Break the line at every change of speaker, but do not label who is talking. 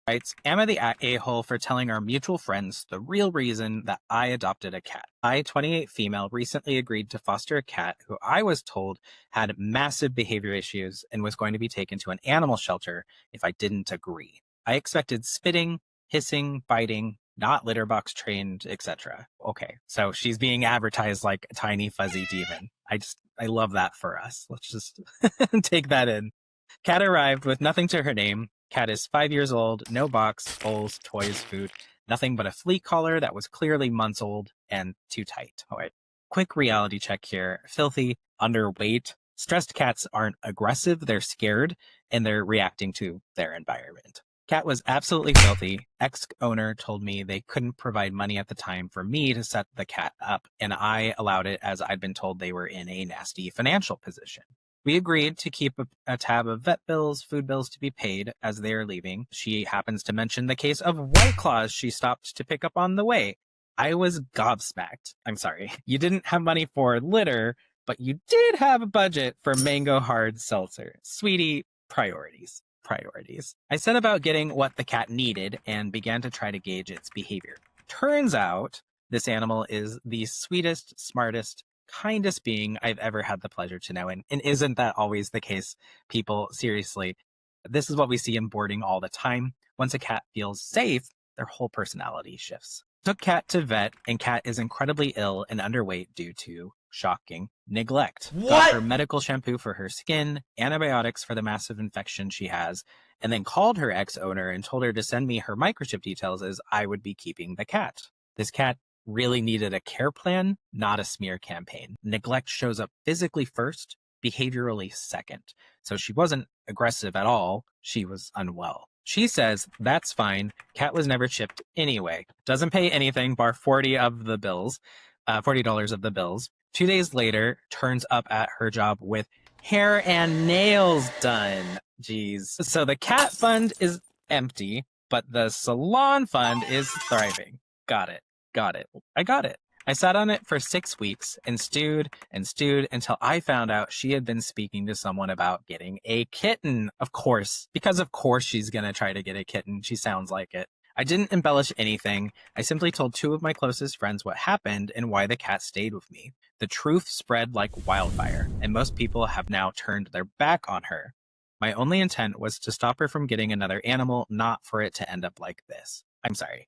Writes, am I the a-hole for telling our mutual friends the real reason that I adopted a cat? I, 28 female, recently agreed to foster a cat who I was told had massive behavior issues and was going to be taken to an animal shelter if I didn't agree. I expected spitting, hissing, biting, not litter box trained, etc. Okay, so she's being advertised like a tiny fuzzy demon. I love that for us. Let's just take that in. Cat arrived with nothing to her name. Cat is 5 years old, no box, bowls, toys, food, nothing but a flea collar that was clearly months old and too tight. All right. Quick reality check here. Filthy, underweight. Stressed cats aren't aggressive, they're scared, and they're reacting to their environment. Cat was absolutely filthy. Ex-owner told me they couldn't provide money at the time for me to set the cat up, and I allowed it as I'd been told they were in a nasty financial position. We agreed to keep a tab of vet bills, food bills to be paid as they are leaving. She happens to mention the case of White Claws she stopped to pick up on the way. I was gobsmacked. I'm sorry. You didn't have money for litter, but you did have a budget for mango hard seltzer. Sweetie, priorities. Priorities. I set about getting what the cat needed and began to try to gauge its behavior. Turns out this animal is the sweetest, smartest, kindest being I've ever had the pleasure to know. And isn't that always the case, people? Seriously, this is what we see in boarding all the time. Once a cat feels safe, their whole personality shifts. Took Cat to vet, and Cat is incredibly ill and underweight due to, shocking, neglect.
What?
Got her medical shampoo for her skin, antibiotics for the massive infection she has, and then called her ex-owner and told her to send me her microchip details as I would be keeping the cat. This cat really needed a care plan, not a smear campaign. Neglect shows up physically first, behaviorally second. So she wasn't aggressive at all. She was unwell. She says, that's fine. Cat was never chipped anyway. Doesn't pay anything bar $40 of the bills. 2 days later, turns up at her job with hair and nails done. Jeez. So the cat fund is empty, but the salon fund is thriving. Got it. I got it. I sat on it for 6 weeks and stewed until I found out she had been speaking to someone about getting a kitten. Of course, because of course she's going to try to get a kitten. She sounds like it. I didn't embellish anything. I simply told 2 of my closest friends what happened and why the cat stayed with me. The truth spread like wildfire, and most people have now turned their back on her. My only intent was to stop her from getting another animal, not for it to end up like this. I'm sorry.